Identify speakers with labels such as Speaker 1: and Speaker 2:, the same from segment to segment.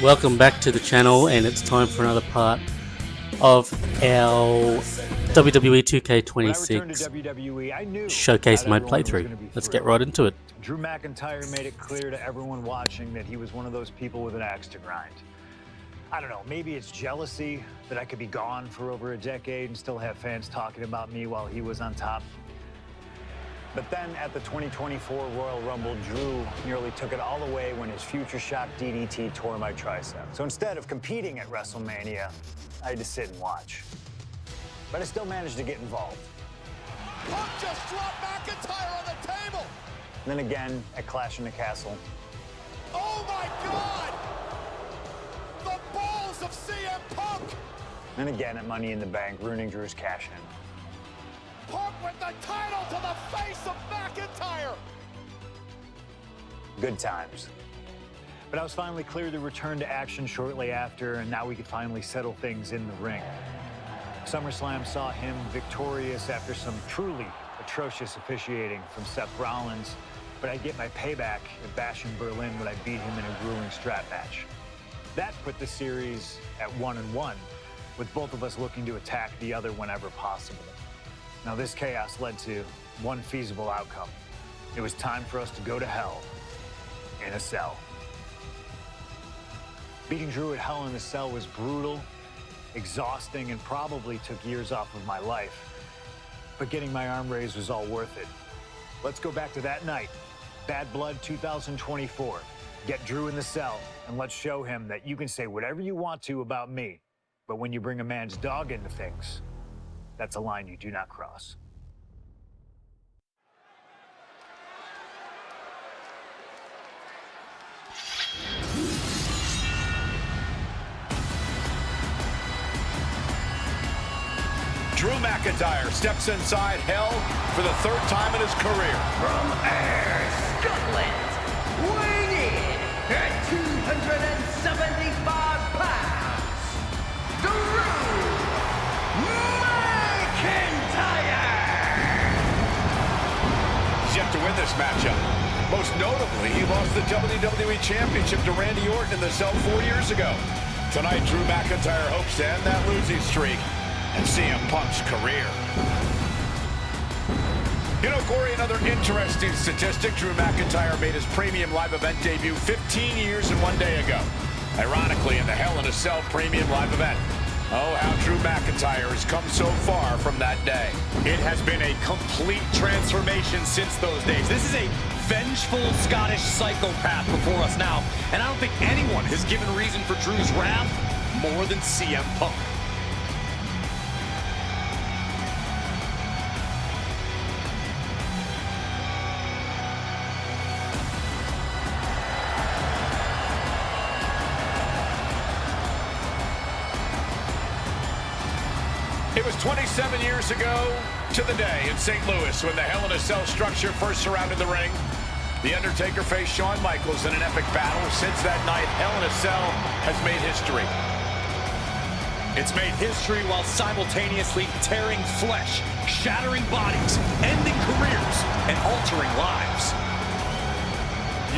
Speaker 1: Welcome back to the channel, and it's time for another part of our WWE 2K26 showcase mode playthrough. Let's get right into it.
Speaker 2: Drew McIntyre made it clear to everyone watching that he was one of those people with an axe to grind. I don't know, maybe it's jealousy that I could be gone for over a decade and still have fans talking about me while he was on top. But then at the 2024 Royal Rumble, Drew nearly took it all away when his Future Shock DDT tore my tricep. So instead of competing at WrestleMania, I had to sit and watch. But I still managed to get involved.
Speaker 3: Punk just dropped McIntyre on the table!
Speaker 2: And then again at Clash in the Castle.
Speaker 3: Oh my God! The balls of CM Punk!
Speaker 2: And again at Money in the Bank, ruining Drew's cash-in.
Speaker 3: Punk with the title to the face of McIntyre!
Speaker 2: Good times. But I was finally cleared to return to action shortly after, and now we could finally settle things in the ring. SummerSlam saw him victorious after some truly atrocious officiating from Seth Rollins, but I'd get my payback at Bash in Berlin when I beat him in a grueling strap match. That put the series at 1-1, with both of us looking to attack the other whenever possible. Now, this chaos led to one feasible outcome. It was time for us to go to hell in a cell. Beating Drew at Hell in a Cell was brutal, exhausting, and probably took years off of my life. But getting my arm raised was all worth it. Let's go back to that night, Bad Blood 2024. Get Drew in the cell, and let's show him that you can say whatever you want to about me, but when you bring a man's dog into things, that's a line you do not cross.
Speaker 4: Drew McIntyre steps inside Hell for the third time in his career.
Speaker 5: From Ayr, Scotland, weighing in at 275 pounds, Drew McIntyre!
Speaker 4: He's yet to win this matchup. Most notably, he lost the WWE Championship to Randy Orton in the cell 4 years ago. Tonight, Drew McIntyre hopes to end that losing streak and CM Punk's career. You know, Corey, another interesting statistic. Drew McIntyre made his premium live event debut 15 years and 1 day ago. Ironically, in the Hell in a Cell premium live event. Oh, how Drew McIntyre has come so far from that day.
Speaker 6: It has been a complete transformation since those days. This is a vengeful Scottish psychopath before us now, and I don't think anyone has given reason for Drew's wrath more than CM Punk.
Speaker 4: It was 27 years ago to the day in St. Louis when the Hell in a Cell structure first surrounded the ring. The Undertaker faced Shawn Michaels in an epic battle. Since that night, Hell in a Cell has made history.
Speaker 6: It's made history while simultaneously tearing flesh, shattering bodies, ending careers, and altering lives.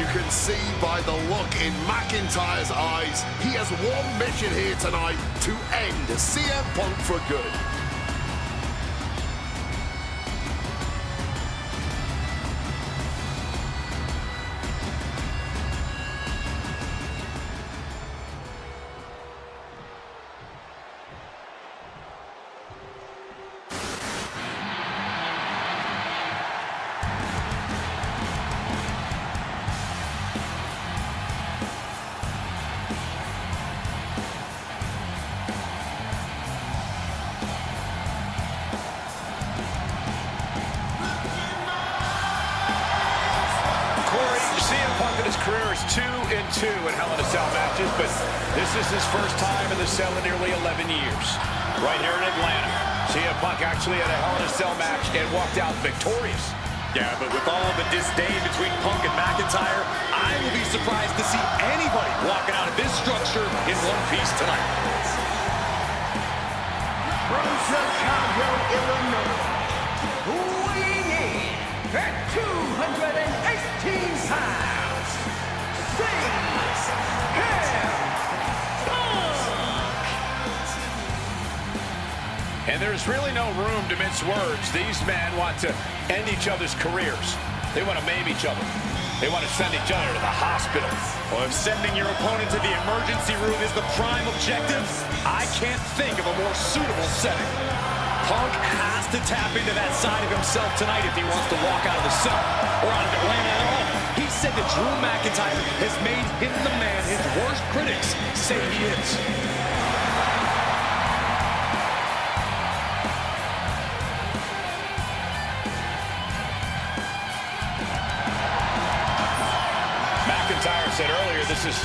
Speaker 7: You can see by the look in McIntyre's eyes, he has one mission here tonight: to end CM Punk for good.
Speaker 4: His career is 2-2 in Hell in a Cell matches, but this is his first time in the cell in nearly 11 years. Right here in Atlanta, CM Punk actually had a Hell in a Cell match and walked out victorious.
Speaker 6: Yeah, but with all the disdain between Punk and McIntyre, I will be surprised to see anybody walking out of this structure in one piece tonight.
Speaker 5: From Chicago, Illinois, weighing in at 218 pounds, Sings Hell
Speaker 4: And there's really no room to mince words. These men want to end each other's careers. They want to maim each other. They want to send each other to the hospital.
Speaker 6: Well, if sending your opponent to the emergency room is the prime objective, I can't think of a more suitable setting. Punk has to tap into that side of himself tonight if he wants to walk out of the cell or out of Atlanta at all. He said that Drew McIntyre has made him the man his worst critics say he is.
Speaker 4: McIntyre said earlier, this is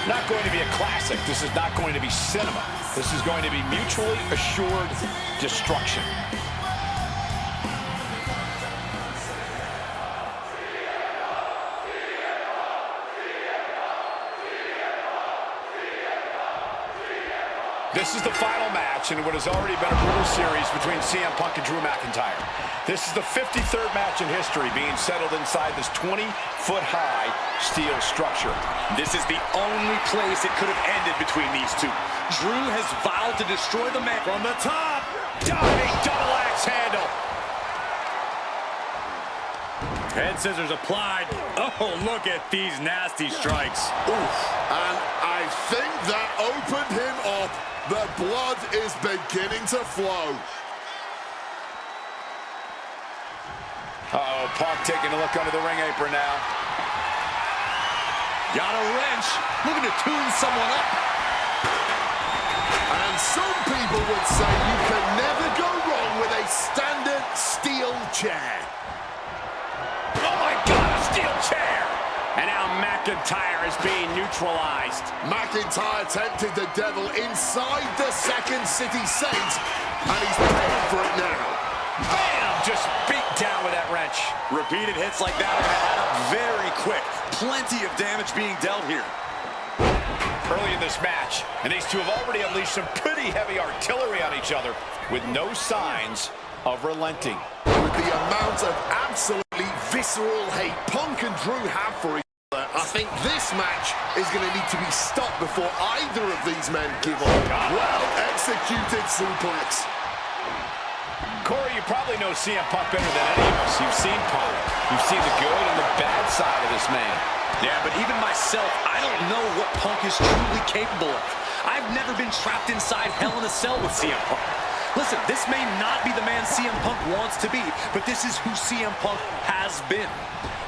Speaker 4: not going to be a classic. This is not going to be cinema. This is going to be mutually assured destruction. This is the final match in what has already been a brutal series between CM Punk and Drew McIntyre. This is the 53rd match in history being settled inside this 20-foot-high steel structure.
Speaker 6: This is the only place it could have ended between these two. Drew has vowed to destroy the man from the top.
Speaker 4: Diving double axe handle.
Speaker 6: Head scissors applied. Oh, look at these nasty strikes.
Speaker 7: Oof. And I think that opened him up. The blood is beginning to flow.
Speaker 4: Uh-oh, Punk taking a look under the ring apron now.
Speaker 6: Got a wrench. Looking to tune someone up.
Speaker 7: And some people would say you can never go wrong with a standard steel chair.
Speaker 4: Oh my God, a steel chair! And now McIntyre is being neutralized.
Speaker 7: McIntyre tempted the devil inside the Second City Saints, and he's paying for it now.
Speaker 4: Bam! Just beat down with that wrench.
Speaker 6: Repeated hits like that are going to add up very quick. Plenty of damage being dealt here.
Speaker 4: Early in this match, and these two have already unleashed some pretty heavy artillery on each other with no signs of relenting.
Speaker 7: With the amount of absolutely visceral hate Punk and Drew have for each other, I think this match is going to need to be stopped before either of these men give up. Well executed suplex.
Speaker 4: Corey, you probably know CM Punk better than any of us. You've seen Punk. You've seen the good and the bad side of this man.
Speaker 6: Yeah, but even myself, I don't know what Punk is truly capable of. I've never been trapped inside Hell in a Cell with CM Punk. Listen, this may not be the man CM Punk wants to be, but this is who CM Punk has been.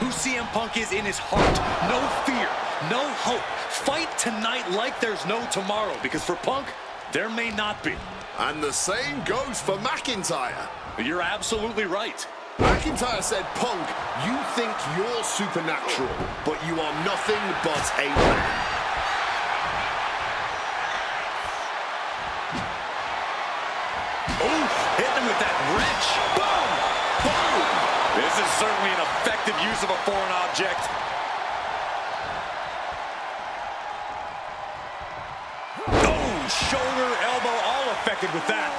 Speaker 6: Who CM Punk is in his heart. No fear, no hope. Fight tonight like there's no tomorrow, because for Punk, there may not be.
Speaker 7: And the same goes for McIntyre.
Speaker 6: You're absolutely right.
Speaker 7: McIntyre said, Punk, you think you're supernatural, but you are nothing but a man.
Speaker 6: Oof, hitting him with that wrench. Boom! Boom! This is certainly an effective use of a foreign object. Oh, shoulder, elbow, all affected with that.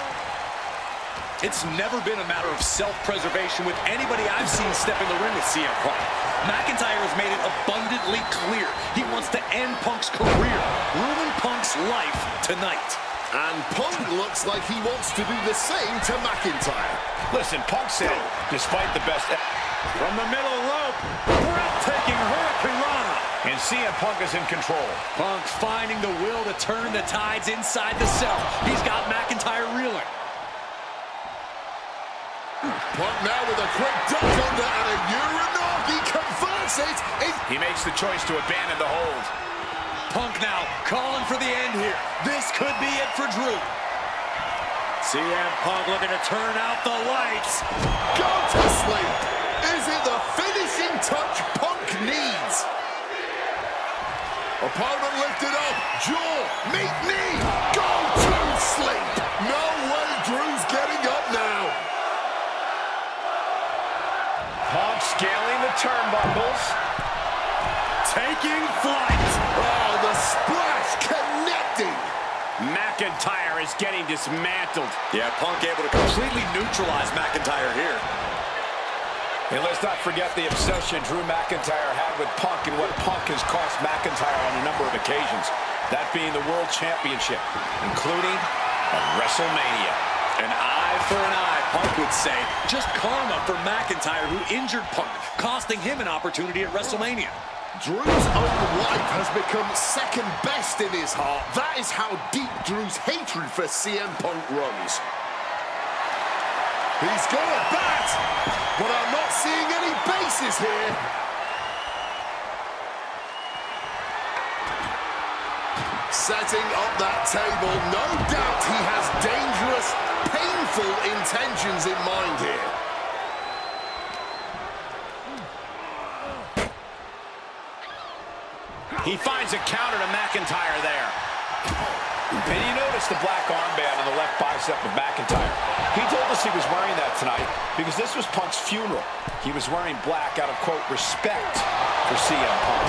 Speaker 6: It's never been a matter of self-preservation with anybody I've seen step in the ring with CM Punk. McIntyre has made it abundantly clear he wants to end Punk's career, ruin Punk's life tonight.
Speaker 7: And Punk looks like he wants to do the same to McIntyre.
Speaker 4: Listen, Punk said, despite the best...
Speaker 6: From the middle rope, breathtaking Hurricane Rana.
Speaker 4: And CM Punk is in control.
Speaker 6: Punk finding the will to turn the tides inside the cell. He's got McIntyre reeling.
Speaker 7: Punk now with a quick duck under and a Uranagi converts it.
Speaker 4: He makes the choice to abandon the hold.
Speaker 6: Punk now calling for the end here. This could be it for Drew. CM Punk looking to turn out the lights.
Speaker 7: Go to sleep. Is it the finishing touch Punk needs? Opponent lifted up. Jaw, meet knee. Go to sleep. No way Drew's getting up now.
Speaker 4: Punk scaling the turnbuckles.
Speaker 6: Taking flight.
Speaker 7: Oh, the splash connecting.
Speaker 4: McIntyre is getting dismantled.
Speaker 6: Yeah, Punk able to completely neutralize McIntyre here.
Speaker 4: And let's not forget the obsession Drew McIntyre had with Punk and what Punk has cost McIntyre on a number of occasions. That being the World Championship, including at WrestleMania.
Speaker 6: And I eye for an eye, Punk would say. Just karma for McIntyre, who injured Punk, costing him an opportunity at WrestleMania.
Speaker 7: Drew's own wife has become second best in his heart. That is how deep Drew's hatred for CM Punk runs. He's got a bat, but I'm not seeing any bases here. Setting up that table, no doubt he has dangerous, painful intentions in mind here.
Speaker 4: He finds a counter to McIntyre there. And you notice the black armband on the left bicep of McIntyre. He told us he was wearing that tonight because this was Punk's funeral. He was wearing black out of, quote, respect for CM Punk.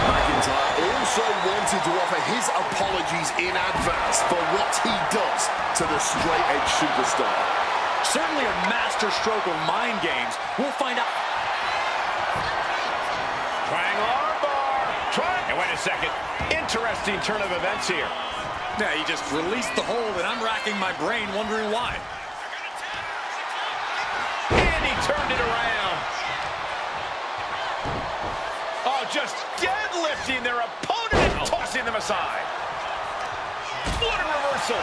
Speaker 7: McIntyre also wanted to offer his apologies in advance for what he does to the straight-edge superstar.
Speaker 6: Certainly a master stroke of mind games. We'll find out.
Speaker 4: Triangle armbar. And wait a second. Interesting turn of events here.
Speaker 6: Yeah, he just released the hold, and I'm racking my brain wondering why.
Speaker 4: And he turned it around. Oh, just deadlifting their opponent and tossing them aside. What a reversal.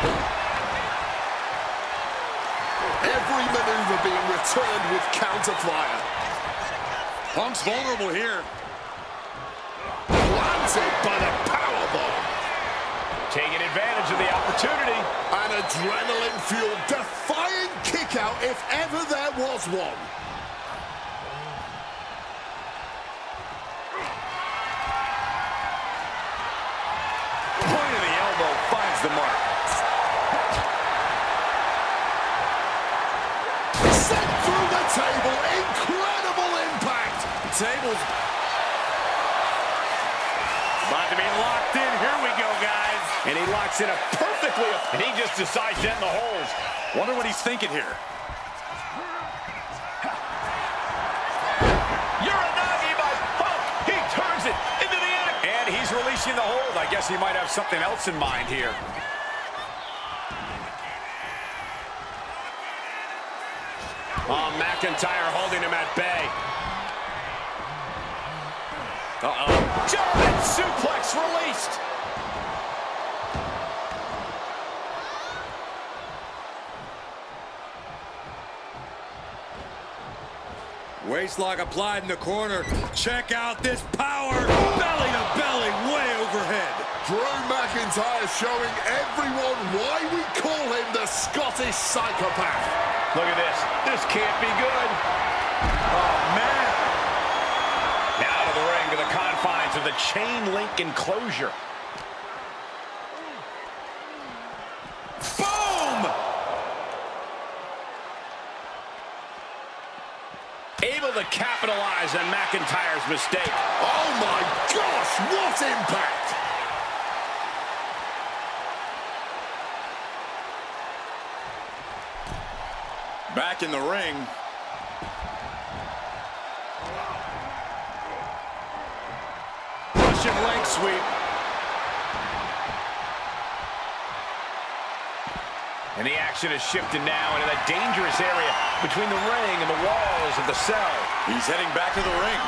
Speaker 7: Every maneuver being returned with counter fire.
Speaker 6: Punk's vulnerable here.
Speaker 7: Planted by the powerbomb.
Speaker 4: Taking advantage of the opportunity.
Speaker 7: An adrenaline-fueled, defying kick-out if ever there was one.
Speaker 4: Point of the elbow finds the mark.
Speaker 7: Sent through the table. Incredible impact.
Speaker 6: Tables.
Speaker 4: About to be locked in. Here we go, guys. And he locks in a perfectly. And he just decides to end the holes.
Speaker 6: Wonder what he's thinking here.
Speaker 4: Uranagi by Punk. He turns it into the end. And he's releasing the hold. I guess he might have something else in mind here. Oh, McIntyre holding him at bay. Uh-oh. German suplex released.
Speaker 6: Waistlock applied in the corner. Check out this power. Belly to belly, way overhead.
Speaker 7: Drew McIntyre showing everyone why we call him the Scottish psychopath.
Speaker 4: Look at this. This can't be good. Oh, man. Now to the ring, to the confines of the chain link enclosure. Boom! Able to capitalize on McIntyre's mistake.
Speaker 7: Oh my gosh, what impact!
Speaker 6: Back in the ring.
Speaker 4: Russian leg sweep. And the action is shifted now into that dangerous area between the ring and the walls of the cell.
Speaker 6: He's heading back to the ring.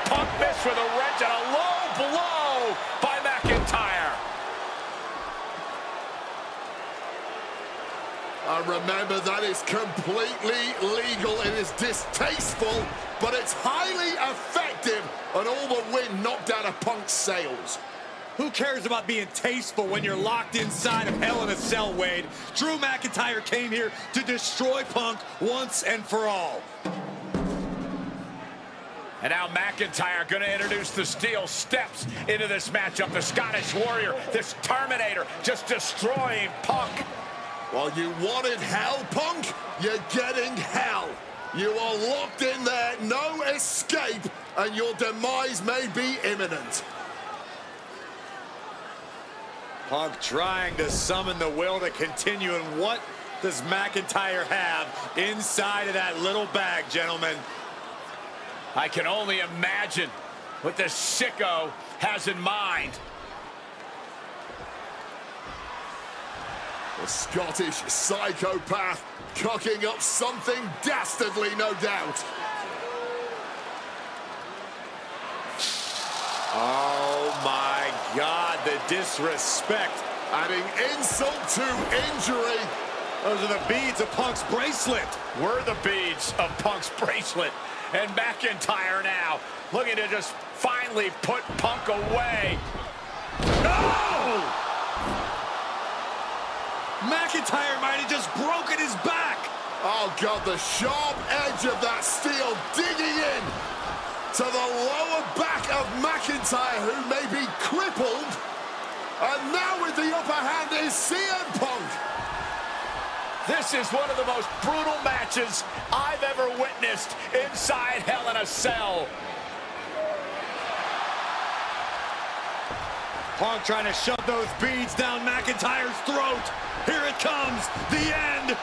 Speaker 4: Punk missed with a wrench and a low blow by McIntyre.
Speaker 7: Remember, that is completely legal. It is distasteful, but it's highly effective, and all the wind knocked out of Punk's sails.
Speaker 6: Who cares about being tasteful when you're locked inside of Hell in a Cell, Wade? Drew McIntyre came here to destroy Punk once and for all.
Speaker 4: And now McIntyre going to introduce the steel steps into this matchup. The Scottish Warrior, this Terminator, just destroying Punk.
Speaker 7: Well, you wanted hell, Punk? You're getting hell. You are locked in there, no escape, and your demise may be imminent.
Speaker 6: Punk trying to summon the will to continue, and what does McIntyre have inside of that little bag, gentlemen?
Speaker 4: I can only imagine what this sicko has in mind.
Speaker 7: The Scottish psychopath cooking up something dastardly, no doubt.
Speaker 4: Oh my God, the disrespect.
Speaker 7: Adding insult to injury.
Speaker 6: Those are the beads of Punk's bracelet.
Speaker 4: Were the beads of Punk's bracelet. And McIntyre now looking to just finally put Punk away.
Speaker 6: No! McIntyre might have just broken his back.
Speaker 7: Oh God, the sharp edge of that steel digging in to the lower back of McIntyre, who may be crippled. And now with the upper hand is CM Punk.
Speaker 4: This is one of the most brutal matches I've ever witnessed inside Hell in a Cell.
Speaker 6: Punk trying to shove those beads down McIntyre's throat. Here it comes, the end.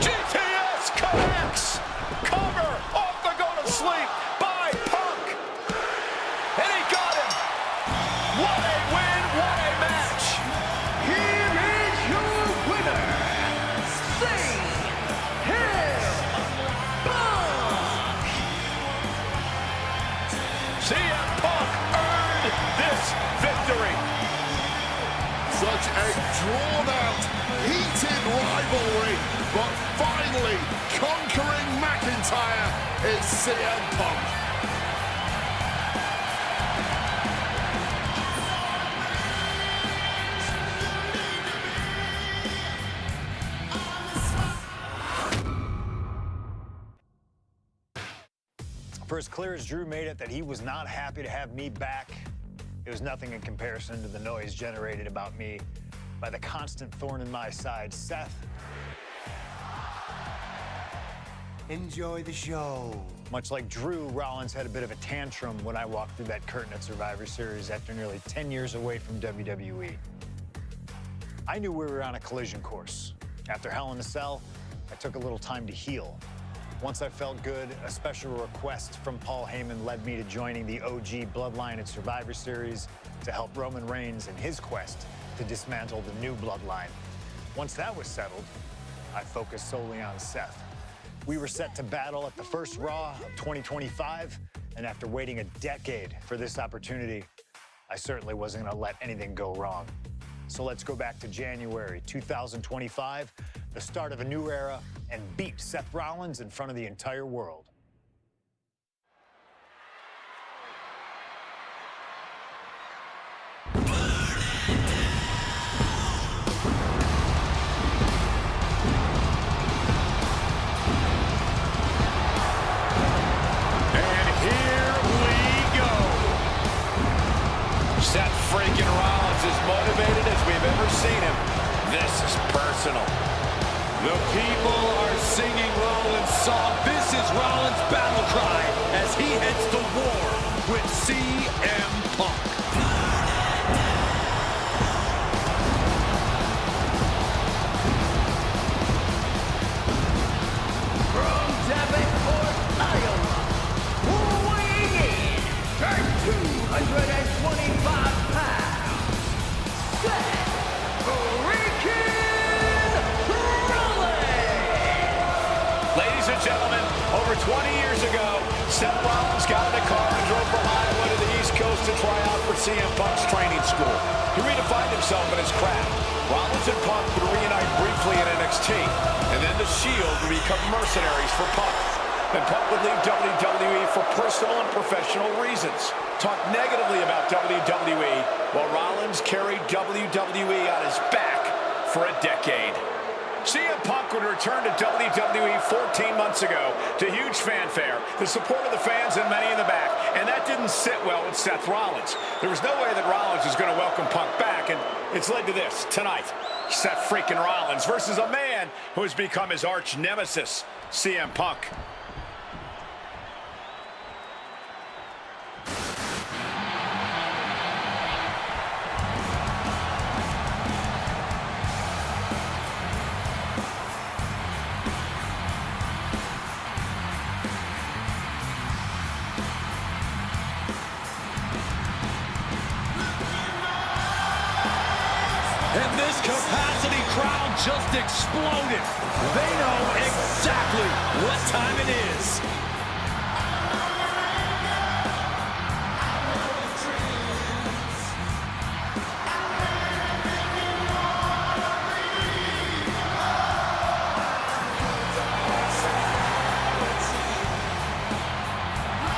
Speaker 4: GTS connects. Cover off the go to sleep by Punk. And he got him. What a win, what a match.
Speaker 5: Here is your winner,
Speaker 4: CM Punk earned this victory.
Speaker 7: Such a drawn-out, heated rivalry, but finally conquering McIntyre is CM Punk.
Speaker 2: For as clear as Drew made it that he was not happy to have me back, it was nothing in comparison to the noise generated about me by the constant thorn in my side, Seth.
Speaker 8: Enjoy the show.
Speaker 2: Much like Drew, Rollins had a bit of a tantrum when I walked through that curtain at Survivor Series after nearly 10 years away from WWE. I knew we were on a collision course. After Hell in a Cell, I took a little time to heal. Once I felt good, a special request from Paul Heyman led me to joining the OG Bloodline at Survivor Series to help Roman Reigns in his quest to dismantle the new Bloodline. Once that was settled, I focused solely on Seth. We were set to battle at the first Raw of 2025, and after waiting a decade for this opportunity, I certainly wasn't going to let anything go wrong. So let's go back to January 2025, the start of a new era, and beat Seth Rollins in front of the entire world.
Speaker 4: Seth freaking Rollins is motivated as we've ever seen him. This is personal.
Speaker 6: The people are singing Rollins' song. This is Rollins' battle cry as he heads to war with CM Punk.
Speaker 5: From Davenport, Iowa, weighing in at 225 pounds, Seth freaking Rollins!
Speaker 4: Ladies and gentlemen, over 20 years ago, Seth Rollins got in a car and drove from Iowa to the East Coast to try out for CM Punk's training school. He redefined himself in his craft. Rollins and Punk would reunite briefly in NXT, and then the Shield would become mercenaries for Punk. Then Punk would leave WWE for personal and professional reasons. Talk negatively about WWE, while Rollins carried WWE on his back for a decade. CM Punk would return to WWE 14 months ago to huge fanfare, the support of the fans and many in the back, and that didn't sit well with Seth Rollins. There was no way that Rollins was going to welcome Punk back, and it's led to this tonight. Seth freaking Rollins versus a man who has become his arch nemesis, CM Punk.
Speaker 6: And this capacity crowd just exploded. They know exactly what time it is.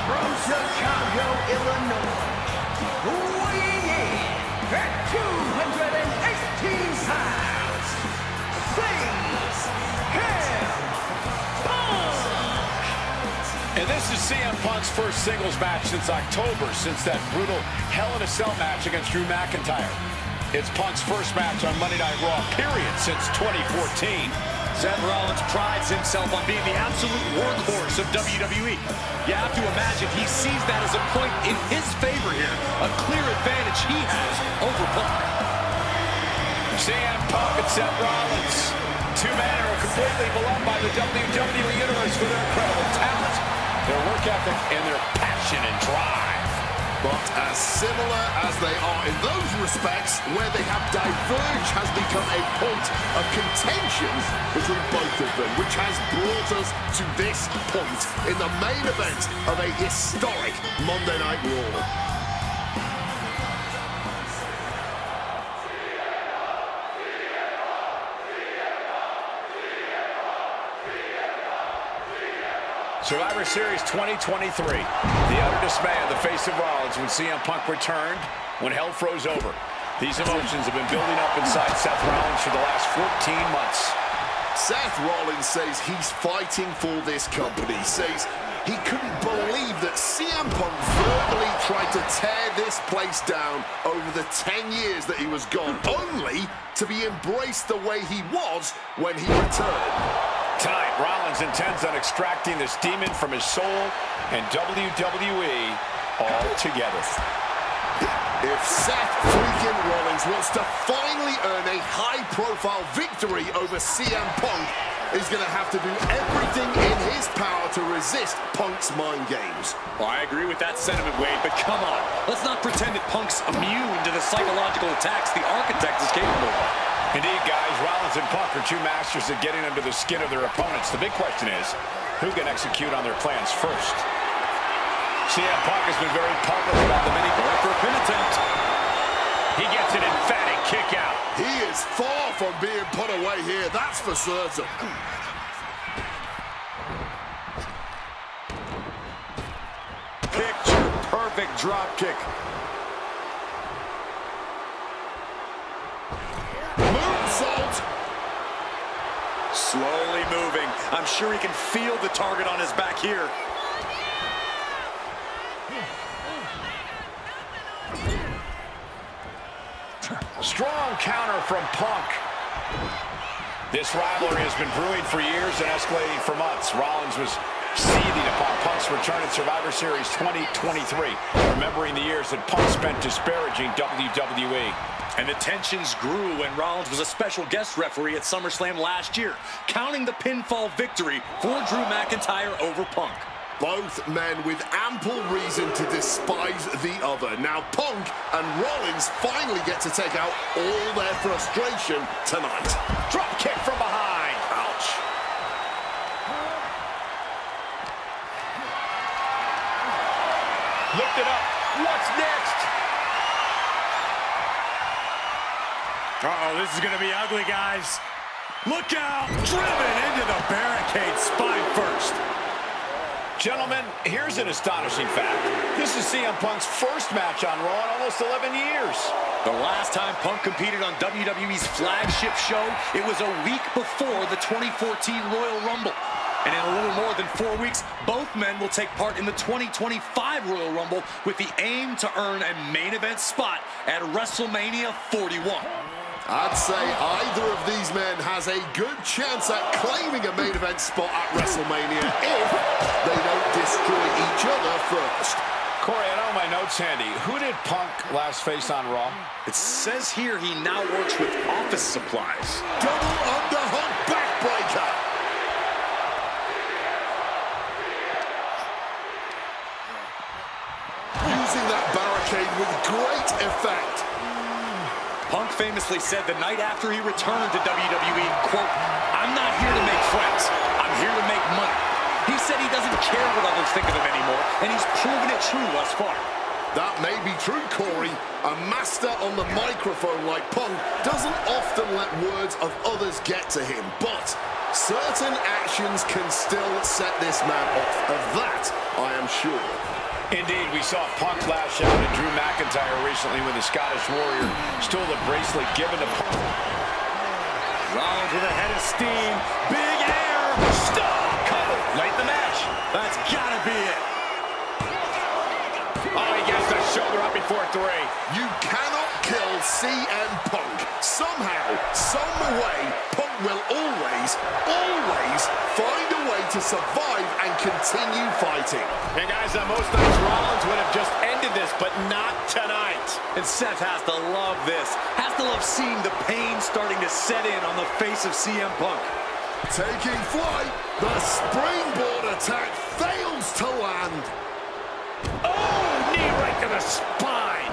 Speaker 5: From Chicago, Illinois, weighing in at 218 pounds, please,
Speaker 4: And this is CM Punk's first singles match since October, since that brutal Hell in a Cell match against Drew McIntyre. It's Punk's first match on Monday Night Raw, period, since 2014.
Speaker 6: Seth Rollins prides himself on being the absolute workhorse of WWE. You have to imagine he sees that as a point in his favor here, a clear advantage he has over Punk.
Speaker 4: CM Punk and Seth Rollins, two men who are completely beloved by the WWE Universe for their incredible talent, their work ethic, and their passion and drive.
Speaker 7: But as similar as they are in those respects, where they have diverged has become a point of contention between both of them, which has brought us to this point in the main event of a historic Monday Night Raw.
Speaker 4: Survivor Series 2023. The utter dismay on the face of Rollins when CM Punk returned, when hell froze over. These emotions have been building up inside Seth Rollins for the last 14 months.
Speaker 7: Seth Rollins says he's fighting for this company, says he couldn't believe that CM Punk verbally tried to tear this place down over the 10 years that he was gone, only to be embraced the way he was when he returned.
Speaker 4: Tonight, Rollins intends on extracting this demon from his soul and WWE altogether.
Speaker 7: If Seth freaking Rollins wants to finally earn a high-profile victory over CM Punk, he's going to have to do everything in his power to resist Punk's mind games.
Speaker 6: Well, I agree with that sentiment, Wade, but come on. Let's not pretend that Punk's immune to the psychological attacks the Architect is capable of.
Speaker 4: Indeed, guys, Rollins and Punk are two masters at getting under the skin of their opponents. The big question is, who can execute on their plans first? CM Punk has been very public about the many going for a pin attempt. He gets an emphatic kick out.
Speaker 7: He is far from being put away here, that's for certain.
Speaker 4: Picture-perfect drop kick.
Speaker 7: Moonsault.
Speaker 6: Slowly moving. I'm sure he can feel the target on his back here.
Speaker 4: Strong counter from Punk. This rivalry has been brewing for years and escalating for months. Rollins was seething upon Punk's return at Survivor Series 2023, remembering the years that Punk spent disparaging WWE.
Speaker 6: And the tensions grew when Rollins was a special guest referee at SummerSlam last year, counting the pinfall victory for Drew McIntyre over Punk.
Speaker 7: Both men with ample reason to despise the other. Now Punk and Rollins finally get to take out all their frustration tonight.
Speaker 4: Drop kick from behind.
Speaker 7: Ouch.
Speaker 4: Lift it up. What's next?
Speaker 6: Uh-oh, this is going to be ugly, guys. Look out! Driven into the barricade spine first.
Speaker 4: Gentlemen, here's an astonishing fact. This is CM Punk's first match on Raw in almost 11 years.
Speaker 6: The last time Punk competed on WWE's flagship show, it was a week before the 2014 Royal Rumble. And in a little more than 4 weeks, both men will take part in the 2025 Royal Rumble with the aim to earn a main event spot at WrestleMania 41.
Speaker 7: I'd say either of these men has a good chance at claiming a main event spot at WrestleMania if they don't destroy each other first.
Speaker 4: Corey, I don't have my notes handy. Who did Punk last face on Raw?
Speaker 6: It says here he now works with office supplies.
Speaker 7: Double underhook backbreaker. Using that barricade with great effect.
Speaker 6: Punk famously said the night after he returned to WWE, quote, "I'm not here to make friends. I'm here to make money." He said he doesn't care what others think of him anymore, and he's proven it true thus far.
Speaker 7: That may be true, Corey. A master on the microphone like Punk doesn't often let words of others get to him, but certain actions can still set this man off. Of that, I am sure.
Speaker 4: Indeed, we saw Punk lash out at Drew McIntyre recently when the Scottish Warrior stole the bracelet given to Punk.
Speaker 6: Rollins with a head of steam. Big air. Stop. Cover. Late in the match. That's gotta be it.
Speaker 4: Oh, he gets the shoulder up before 3.
Speaker 7: You cannot kill CM Punk. Somehow, some way, Punk will always find a way to survive and continue fighting.
Speaker 4: And guys, most nights Rollins would have just ended this, but not tonight.
Speaker 6: And Seth has to love this. Has to love seeing the pain starting to set in on the face of CM Punk.
Speaker 7: Taking flight, the springboard attack fails to land.
Speaker 4: Oh, knee right to the spine.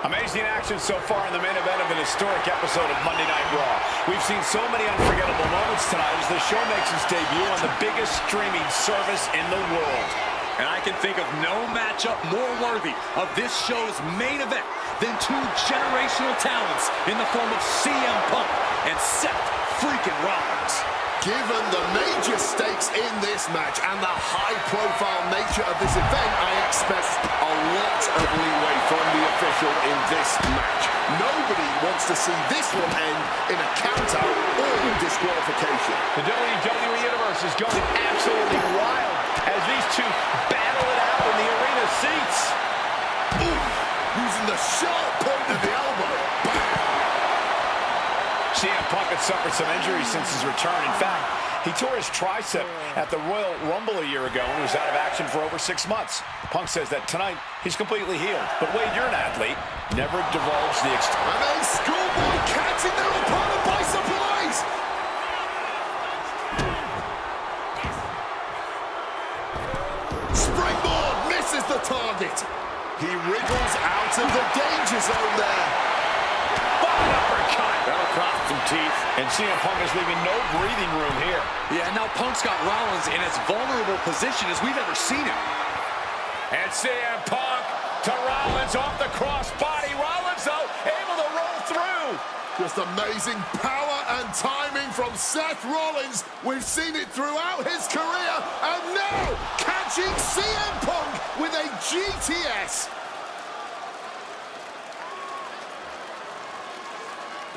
Speaker 4: Amazing action so far in the main event of an historic episode of Monday Night Raw. We've seen so many unforgettable moments tonight as the show makes its debut on the biggest streaming service in the world.
Speaker 6: And I can think of no matchup more worthy of this show's main event than two generational talents in the form of CM Punk and Seth freaking Rollins.
Speaker 7: Given the major stakes in this match and the high-profile nature of this event, I expect a lot of leeway from the official in this match. Nobody wants to see this one end in a countout or disqualification.
Speaker 4: The WWE Universe is going absolutely wild as these two battle it out in the arena seats.
Speaker 7: Ooh, using the sharp point of the elbow. Bam!
Speaker 4: CM Punk had suffered some injuries since his return. In fact, he tore his tricep at the Royal Rumble a year ago and was out of action for over 6 months. Punk says that tonight he's completely healed. But Wade, you're an athlete. Never divulge the extent.
Speaker 7: And a schoolboy catching their opponent by surprise. Springboard misses the target. He wriggles out of the danger zone there.
Speaker 4: Uppercut. That'll cost some teeth. And CM Punk is leaving no breathing room here.
Speaker 6: Yeah, now Punk's got Rollins in as vulnerable position as we've ever seen him.
Speaker 4: And CM Punk to Rollins off the crossbody. Rollins, though, able to roll through.
Speaker 7: Just amazing power and timing from Seth Rollins. We've seen it throughout his career. And now, catching CM Punk with a GTS.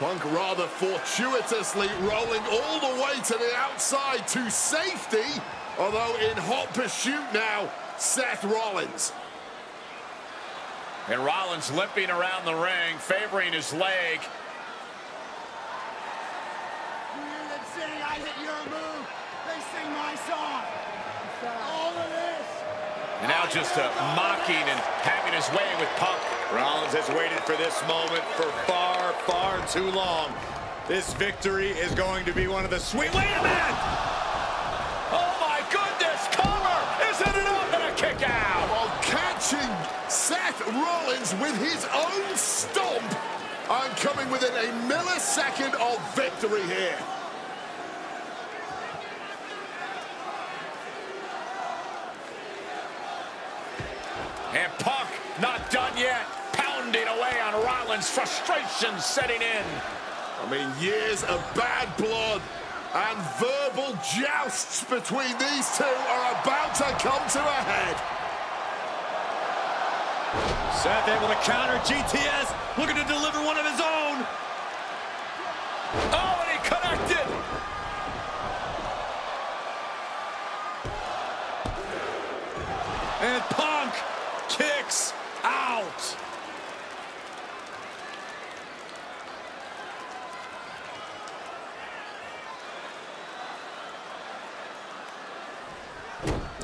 Speaker 7: Punk rather fortuitously rolling all the way to the outside to safety. Although in hot pursuit now, Seth Rollins.
Speaker 4: And Rollins limping around the ring, favoring his leg.
Speaker 3: You hear them sing, I hit your move. They sing my song. All of this.
Speaker 4: And now just mocking and having his way with Punk.
Speaker 6: Rollins has waited for this moment for far, far too long. This victory is going to be one of the sweet... Wait a minute!
Speaker 4: Oh my goodness, cover! Isn't it up and a kick out?
Speaker 7: While catching Seth Rollins with his own stomp. I'm coming within a millisecond of victory here.
Speaker 4: And Punk not done yet. Pounding away on Rollins, frustration setting in.
Speaker 7: I mean, years of bad blood and verbal jousts between these two are about to come to a head.
Speaker 6: Seth able to counter GTS, looking to deliver one of his own.
Speaker 4: Oh, and he connected.
Speaker 6: And Punk kicks out.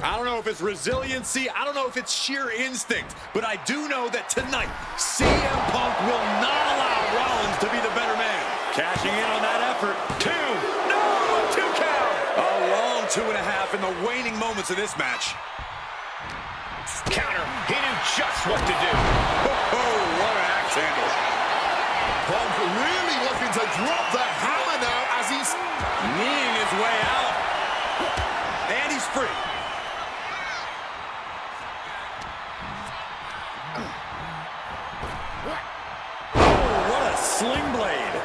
Speaker 6: I don't know if it's resiliency, I don't know if it's sheer instinct, but I do know that tonight, CM Punk will not allow Rollins to be the better man. Cashing in on that effort. 2 count. A long 2.5 in the waning moments of this match.
Speaker 4: Counter. He knew just what to do.
Speaker 6: Oh, what an axe handle.
Speaker 7: Punk really looking to drop the hammer now as he's
Speaker 6: kneeing his way out. And he's free. Oh, what a sling blade.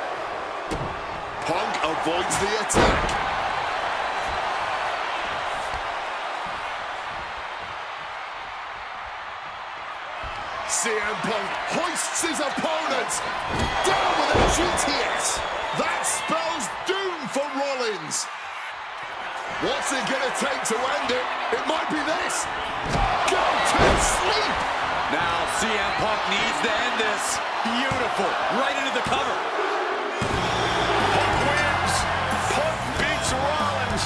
Speaker 7: Punk avoids the attack. CM Punk hoists his opponent down with a GTS. That spells doom for Rollins. What's it gonna take to end it? It might be this. Go to sleep.
Speaker 6: Now CM Punk needs to end this. Beautiful. Right into the cover.
Speaker 4: Punk wins. Punk beats Rollins.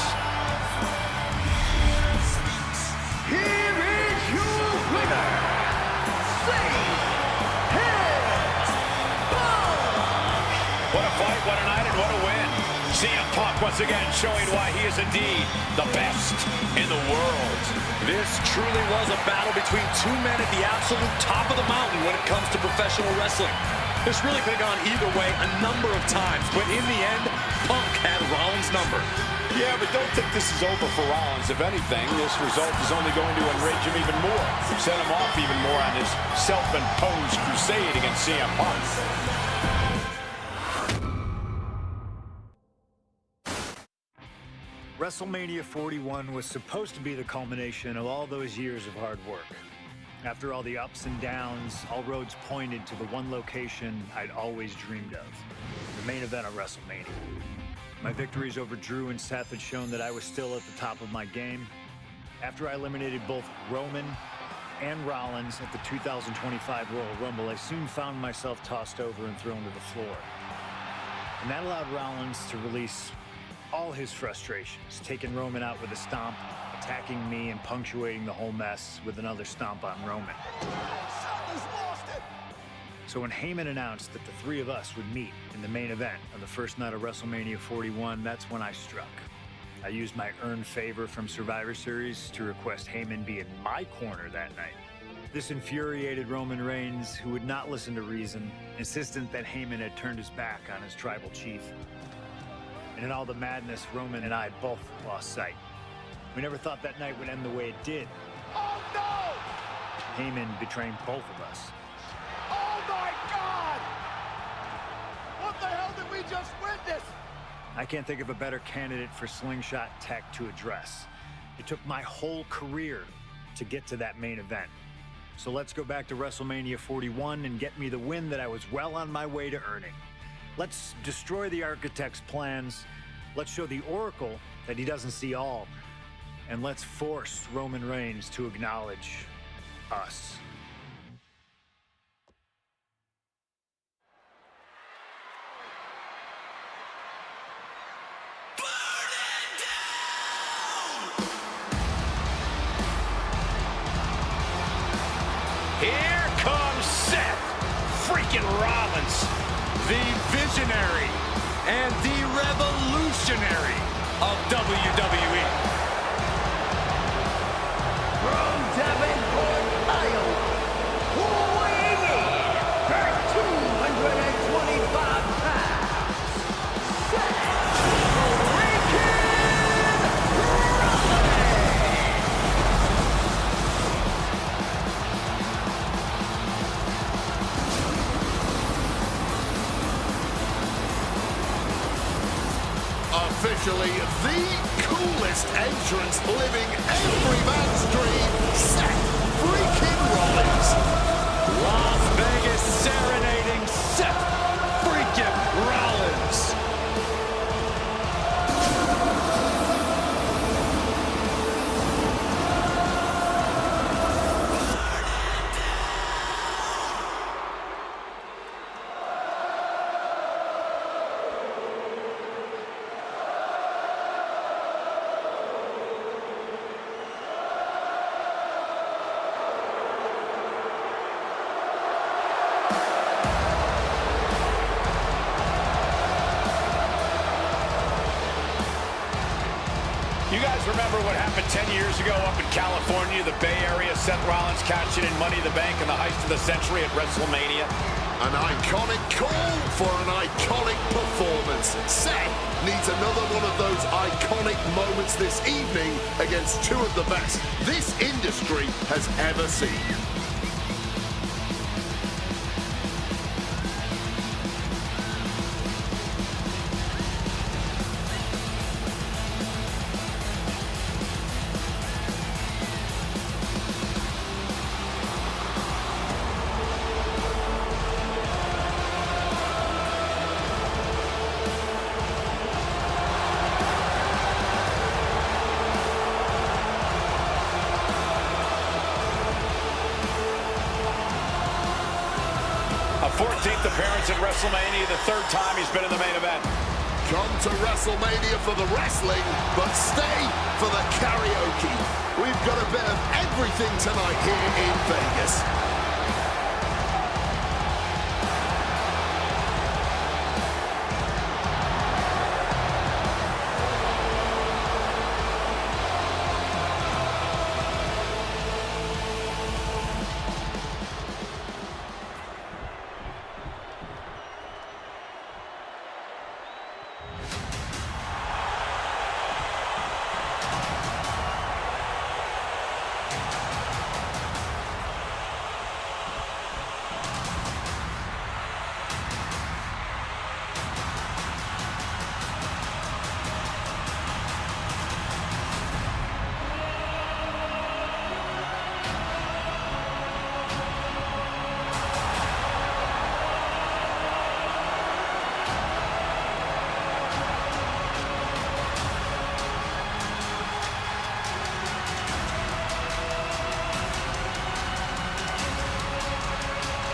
Speaker 5: Here is your winner,
Speaker 4: What a fight, what a night, and what a win. CM Punk once again showing why he is indeed the best in the world.
Speaker 6: This truly was a battle between two men at the absolute top of the mountain when it comes to professional wrestling. This really could have gone either way a number of times, but in the end, Punk had Rollins' number.
Speaker 4: Yeah, but don't think this is over for Rollins. If anything, this result is only going to enrage him even more, set him off even more on his self-imposed crusade against CM Punk.
Speaker 2: WrestleMania 41 was supposed to be the culmination of all those years of hard work. After all the ups and downs, all roads pointed to the one location I'd always dreamed of, the main event of WrestleMania. My victories over Drew and Seth had shown that I was still at the top of my game. After I eliminated both Roman and Rollins at the 2025 Royal Rumble, I soon found myself tossed over and thrown to the floor. And that allowed Rollins to release all his frustrations, taking Roman out with a stomp, attacking me, and punctuating the whole mess with another stomp on Roman. So when Heyman announced that the three of us would meet in the main event on the first night of WrestleMania 41, that's when I struck. I used my earned favor from Survivor Series to request Heyman be in my corner that night. This infuriated Roman Reigns, who would not listen to reason, insistent that Heyman had turned his back on his tribal chief. And in all the madness, Roman and I both lost sight. We never thought that night would end the way it did.
Speaker 3: Oh, no!
Speaker 2: Heyman betraying both of us.
Speaker 3: Oh, my God! What the hell did we just witness?
Speaker 2: I can't think of a better candidate for slingshot tech to address. It took my whole career to get to that main event. So let's go back to WrestleMania 41 and get me the win that I was well on my way to earning. Let's destroy the architect's plans. Let's show the Oracle that he doesn't see all. And let's force Roman Reigns to acknowledge us.
Speaker 4: Here comes Seth freaking Rollins, the visionary and the revolutionary of WWE.
Speaker 5: from Davenport, Iowa, weighing in at 225 pounds, Seth freaking Rollins!
Speaker 7: Officially the coolest entrance living every man's dream, Seth freaking Rollins.
Speaker 6: Las Vegas serenading Seth freaking Rollins.
Speaker 4: You guys remember what happened 10 years ago up in California, the Bay Area? Seth Rollins cashing in Money in the Bank in the heist of the century at WrestleMania.
Speaker 7: An iconic call for an iconic performance. Seth needs another one of those iconic moments this evening against two of the best this industry has ever seen.
Speaker 4: A 14th appearance at WrestleMania, the third time he's been in the main event.
Speaker 7: Come to WrestleMania for the wrestling, but stay for the karaoke. We've got a bit of everything tonight here in Vegas.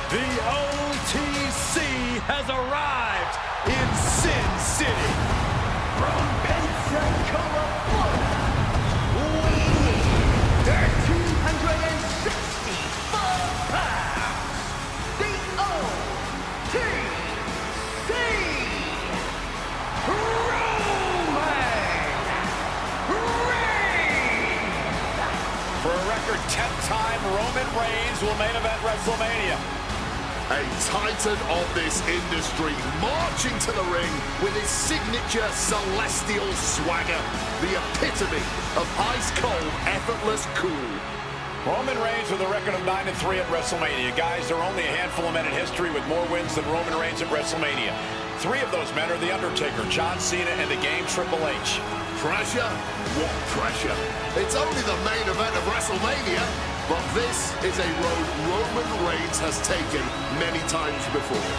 Speaker 6: The OTC has arrived in Sin City.
Speaker 5: From Pensacola, Florida, weighing 1,364 pounds, the OTC, Roman Reigns.
Speaker 4: For a record 10th-time, Roman Reigns will main event WrestleMania.
Speaker 7: A titan of this industry, marching to the ring with his signature celestial swagger, the epitome of ice-cold, effortless cool.
Speaker 4: Roman Reigns with a record of 9-3 at WrestleMania. Guys, there are only a handful of men in history with more wins than Roman Reigns at WrestleMania. 3 of those men are The Undertaker, John Cena, and the Game Triple H.
Speaker 7: Pressure? What pressure? It's only the main event of WrestleMania, but this is a road Roman Reigns has taken many times before.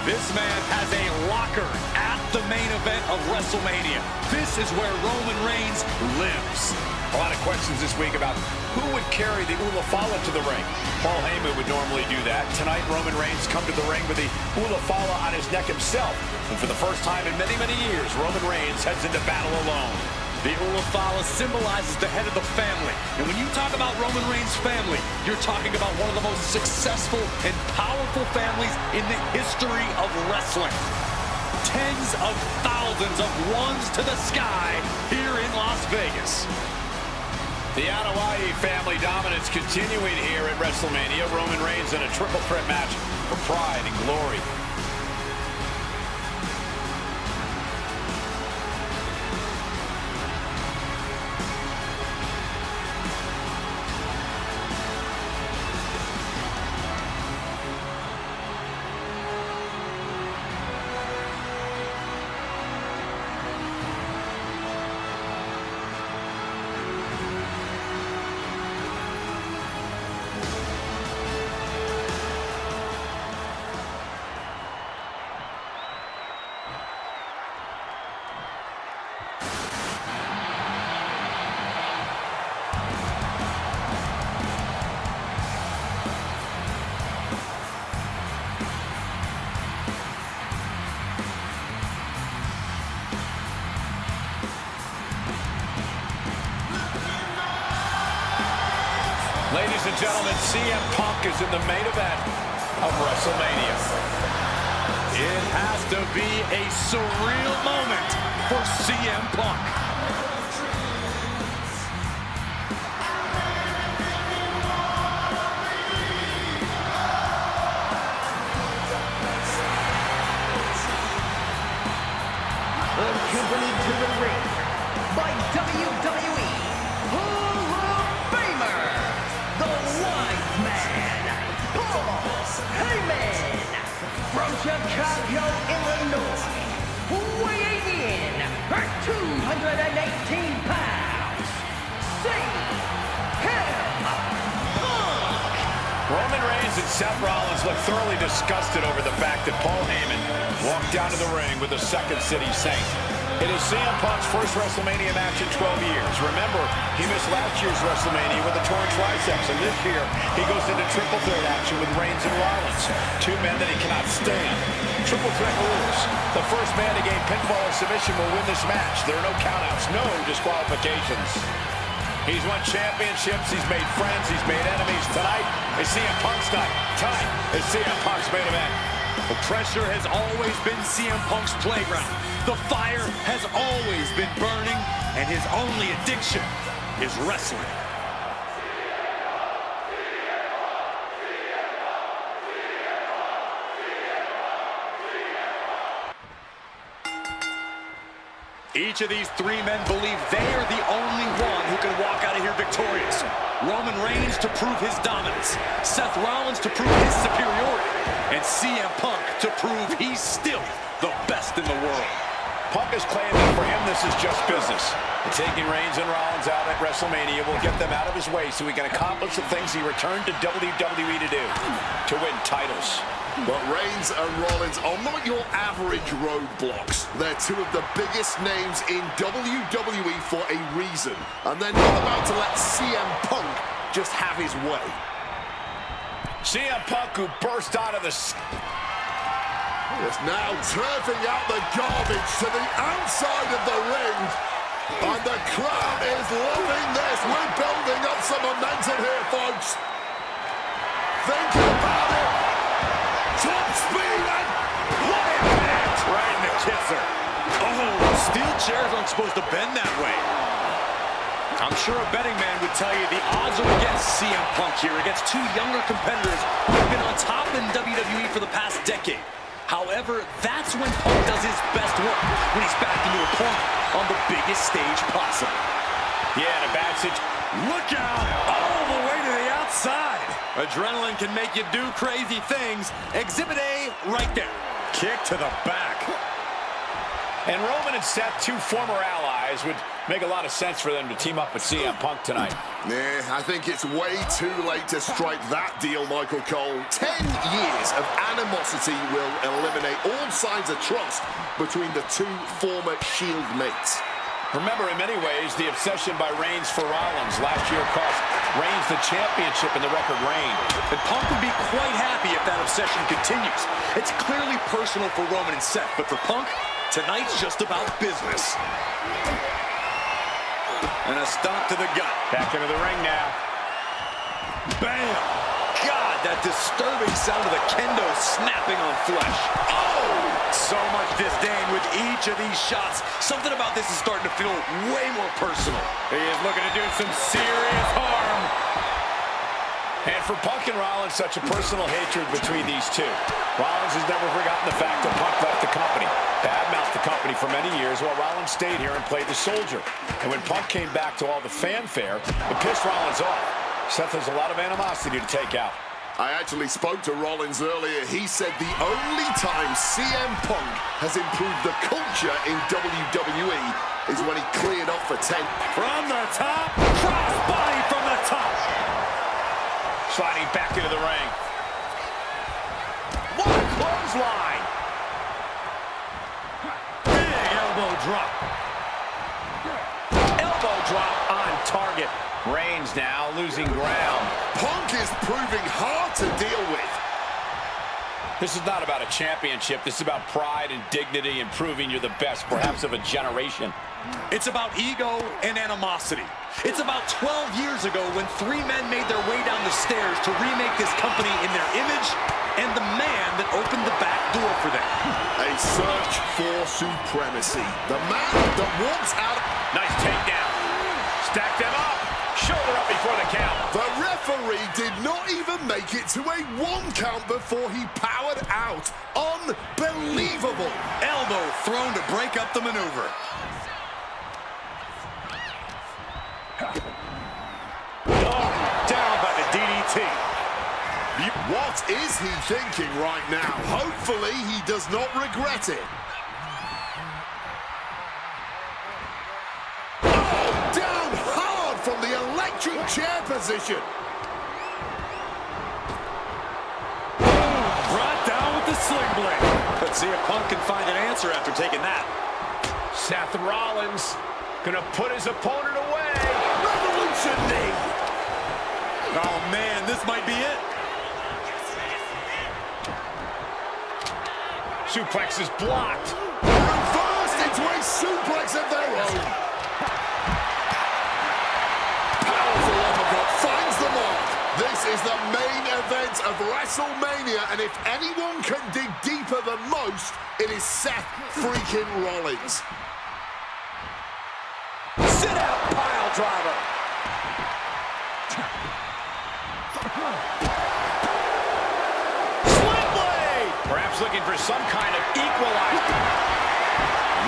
Speaker 6: This man has a locker at the main event of WrestleMania. This is where Roman Reigns lives.
Speaker 4: A lot of questions this week about who would carry the Ula Fala to the ring. Paul Heyman would normally do that. Tonight, Roman Reigns come to the ring with the Ula Fala on his neck himself. And for the first time in many, many years, Roman Reigns heads into battle alone.
Speaker 6: The Ula Fala symbolizes the head of the family. And when you talk about Roman Reigns' family, you're talking about one of the most successful and powerful families in the history of wrestling. Tens of thousands of ones to the sky here in Las Vegas.
Speaker 4: The Anoa'i family dominance continuing here at WrestleMania. Roman Reigns in a triple threat match for pride and glory. Ladies and gentlemen, CM Punk is in the main event of WrestleMania.
Speaker 6: It has to be a surreal moment for CM Punk.
Speaker 4: Seth Rollins looked thoroughly disgusted over the fact that Paul Heyman walked down to the ring with the Second City Saint. It is CM Punk's first WrestleMania match in 12 years. Remember, he missed last year's WrestleMania with a torn triceps, and this year he goes into triple threat action with Reigns and Rollins, two men that he cannot stand. Triple threat rules. The first man to gain pinfall or submission will win this match. There are no countouts, no disqualifications. He's won championships, he's made friends, he's made enemies. Tonight is CM Punk's night. Tonight is CM Punk's main event.
Speaker 6: The pressure has always been CM Punk's playground. The fire has always been burning, and his only addiction is wrestling. Each of these three men believe they are the only one who can walk out of here victorious. Roman Reigns to prove his dominance, Seth Rollins to prove his superiority, and CM Punk to prove he's still the best in the world.
Speaker 4: Punk is claiming that for him this is just business. And taking Reigns and Rollins out at WrestleMania will get them out of his way so he can accomplish the things he returned to WWE to do, to win titles.
Speaker 7: But Reigns and Rollins are not your average roadblocks. They're two of the biggest names in WWE for a reason. And they're not about to let CM Punk just have his way.
Speaker 4: CM Punk, who burst out of the...
Speaker 7: Is now turfing out the garbage to the outside of the ring. And the crowd is loving this. We're building up some momentum here, folks. Think about it. Top speed and what impact!
Speaker 6: Right in the kisser. Oh, steel chairs aren't supposed to bend that way. I'm sure a betting man would tell you the odds are against CM Punk here, against two younger competitors who have been on top in WWE for the past decade. However, that's when Punk does his best work, when he's back into a corner on the biggest stage possible.
Speaker 4: Yeah, in a bad situation.
Speaker 6: Look out! All the way to the outside. Adrenaline can make you do crazy things. Exhibit A right there. Kick to the back.
Speaker 4: And Roman and Seth, two former allies, would make a lot of sense for them to team up with CM Punk tonight.
Speaker 7: Yeah, I think it's way too late to strike that deal, Michael Cole. 10 years of animosity will eliminate all signs of trust between the two former Shield mates.
Speaker 4: Remember, in many ways, the obsession by Reigns for Rollins last year cost Reigns the championship in the record reign.
Speaker 6: And Punk would be quite happy if that obsession continues. It's clearly personal for Roman and Seth, but for Punk, tonight's just about business. And a stomp to the gut.
Speaker 4: Back into the ring now.
Speaker 6: Bam! God, that disturbing sound of the kendo snapping on flesh. Oh! So much disdain with each of these shots. Something about this is starting to feel way more personal.
Speaker 4: He is looking to do some serious harm. And for Punk and Rollins, such a personal hatred between these two. Rollins has never forgotten the fact that Punk left the company, badmouthed the company for many years, while Rollins stayed here and played the soldier. And when Punk came back to all the fanfare, it pissed Rollins off. Seth has a lot of animosity to take out.
Speaker 7: I actually spoke to Rollins earlier. He said the only time CM Punk has improved the culture in WWE is when he cleared off for 10.
Speaker 6: From the top, crossbody from the top.
Speaker 4: Sliding back into the ring. What a clothesline!
Speaker 6: Big elbow drop.
Speaker 4: Elbow drop on target. Reigns now losing ground.
Speaker 7: Punk is proving hard to deal with.
Speaker 4: This is not about a championship. This is about pride and dignity and proving you're the best, perhaps of a generation.
Speaker 6: It's about ego and animosity. It's about 12 years ago when three men made their way down the stairs to remake this company in their image and the man that opened the back door for them.
Speaker 7: A search for supremacy. The man that walks out.
Speaker 4: Nice takedown. Stack them up. Shoulder up before the count.
Speaker 7: The referee did not even make it to a 1 count before he powered out. Unbelievable.
Speaker 6: Elbow thrown to break up the maneuver. Oh, down by the DDT.
Speaker 7: What is he thinking right now? Hopefully he does not regret it. Oh, down hard from the electric chair position.
Speaker 6: sling blade. Let's see if Punk can find an answer after taking that.
Speaker 4: Seth Rollins gonna put his opponent away.
Speaker 7: Revolution knee.
Speaker 6: Oh man, this might be it.
Speaker 4: Suplex is blocked.
Speaker 7: Reversed into a suplex of their own. Powerful uppercut finds the mark. This is the main event of WrestleMania, and if anyone can dig deeper than most, it is Seth freaking Rollins.
Speaker 6: Sit out pile driver.
Speaker 4: Sling blade. Perhaps looking for some kind of equalizer.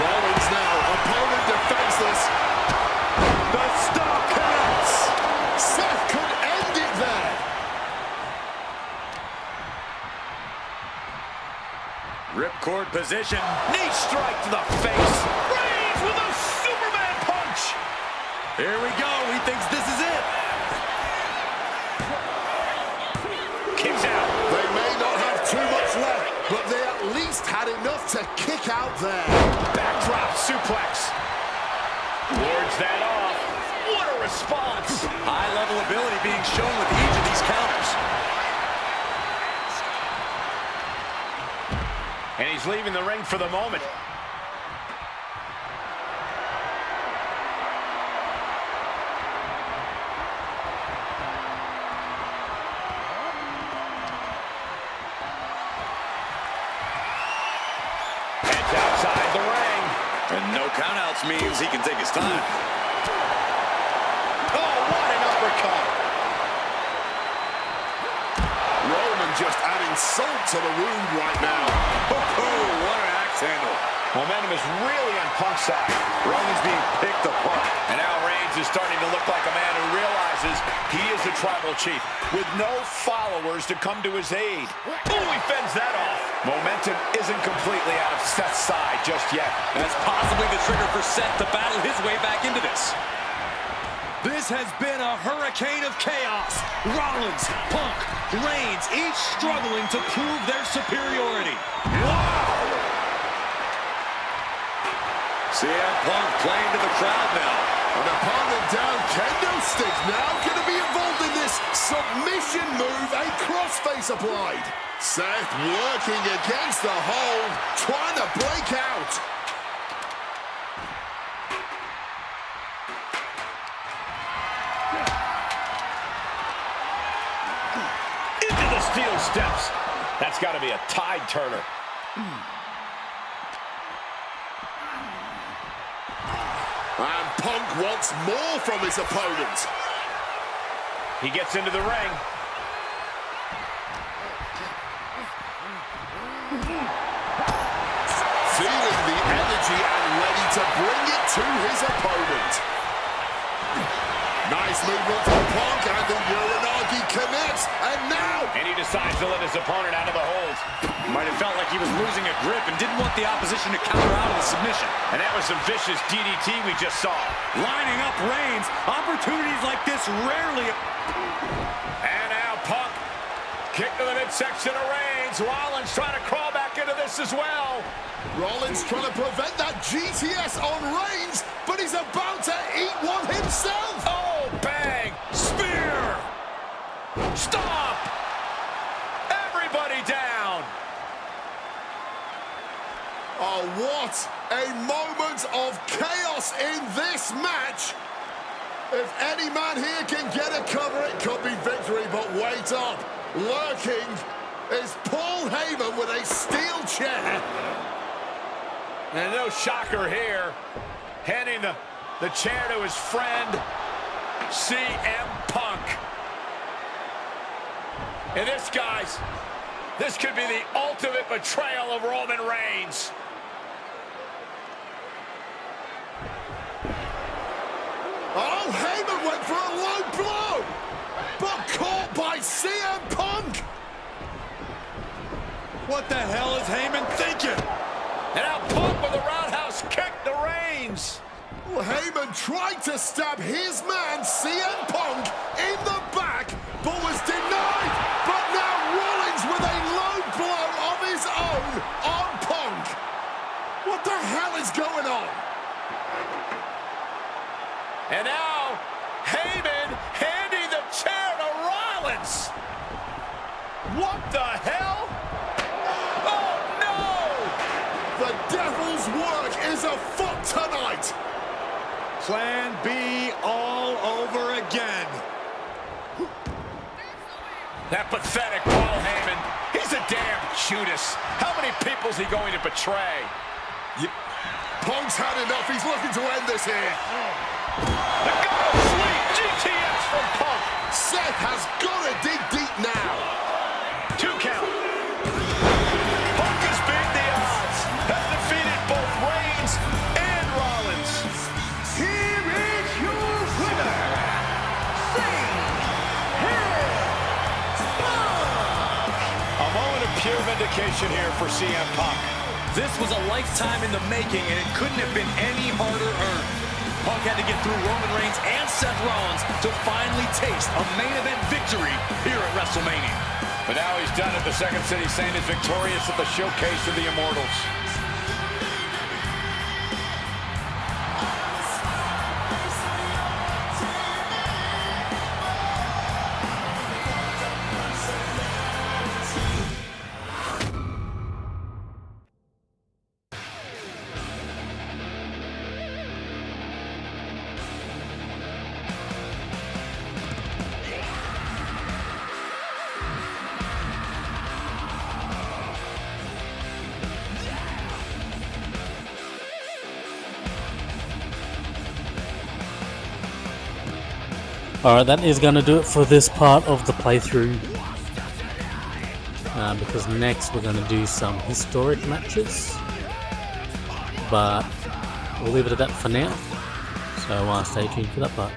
Speaker 7: Rollins now, opponent defenseless.
Speaker 6: The star connects.
Speaker 7: Seth could end it there.
Speaker 6: Ripcord position.
Speaker 4: Knee strike to the face. Reigns with a Superman punch.
Speaker 6: Here we go. He thinks this is it.
Speaker 4: Kicks out.
Speaker 7: They may not have too much left, but they at least had enough to kick out there.
Speaker 4: Backdrop suplex. Wards that off. What a response.
Speaker 6: High-level ability being shown with each of these counters.
Speaker 4: And he's leaving the ring for the moment. Heads outside the ring.
Speaker 6: And no countouts means he can take his time.
Speaker 4: Oh, what an uppercut.
Speaker 7: Roman just adding salt to the wound right now.
Speaker 6: Oh, what an axe handle.
Speaker 4: Momentum is really on Punk's side.
Speaker 6: Roman's being picked apart.
Speaker 4: And now Reigns is starting to look like a man who realizes he is the tribal chief with no followers to come to his aid. Oh, he fends that off. Momentum isn't completely out of Seth's side just yet.
Speaker 6: That's possibly the trigger for Seth to battle his way back into this. This has been a hurricane of chaos. Rollins, Punk, Reigns, each struggling to prove their superiority. Wow! CM Punk playing to the crowd now.
Speaker 7: An opponent down, kendo stick now going to be involved in this submission move, a crossface applied. Seth working against the hold, trying to break out.
Speaker 4: Into the steel steps. That's got to be a tide turner.
Speaker 7: And Punk wants more from his opponent.
Speaker 4: He gets into the ring.
Speaker 7: Feeling the energy and ready to bring it to his opponent. Nice movement from Punk, and the Uranagi connects, and now...
Speaker 4: And he decides to let his opponent out of the hold.
Speaker 6: Might have felt like he was losing a grip and didn't want the opposition to counter out of the submission.
Speaker 4: And that was some vicious DDT we just saw.
Speaker 6: Lining up Reigns, opportunities like this rarely...
Speaker 4: And now Punk, kick to the midsection of Reigns. Rollins trying to crawl back into this as well.
Speaker 7: Rollins trying to prevent that GTS on Reigns, but he's about to eat one himself.
Speaker 4: Oh, bang! Spear! Stop! Everybody down!
Speaker 7: Oh, what a moment of chaos in this match. If any man here can get a cover, it could be victory, but wait up. Lurking is Paul Heyman with a steel chair.
Speaker 4: And no shocker here. Handing the chair to his friend, CM Punk. And this, guys, this could be the ultimate betrayal of Roman Reigns.
Speaker 7: Oh, Heyman went for a low blow, but caught by CM Punk.
Speaker 6: What the hell is Heyman thinking?
Speaker 4: And now Punk with a roundhouse kick to Reigns.
Speaker 7: Well, Heyman tried to stab his man, CM Punk, in the back, but was denied. But now Rollins with a low blow of his own
Speaker 4: this? What the hell? Oh, no!
Speaker 7: The devil's work is afoot tonight.
Speaker 5: Plan B all over again.
Speaker 4: That pathetic Paul Heyman. He's a damn Judas. How many people's he going to betray?
Speaker 7: Punk's had enough. He's looking to end this here.
Speaker 4: The God of Sleep, GTS from Punk.
Speaker 7: Seth has got to dig deep now.
Speaker 4: 2 count. Punk has beat the odds. Has defeated both Reigns and Rollins.
Speaker 5: Here is your winner,
Speaker 4: A moment of pure vindication here for CM Punk.
Speaker 6: This was a lifetime in the making, and it couldn't have been any harder earned. Punk had to get through Roman Reigns and Seth Rollins to finally taste a main event victory here at WrestleMania.
Speaker 4: But now he's done it. The Second City Saint is victorious at the Showcase of the Immortals.
Speaker 1: Alright, that is going to do it for this part of the playthrough. Because next we're going to do some historic matches. But we'll leave it at that for now. So stay tuned for that part.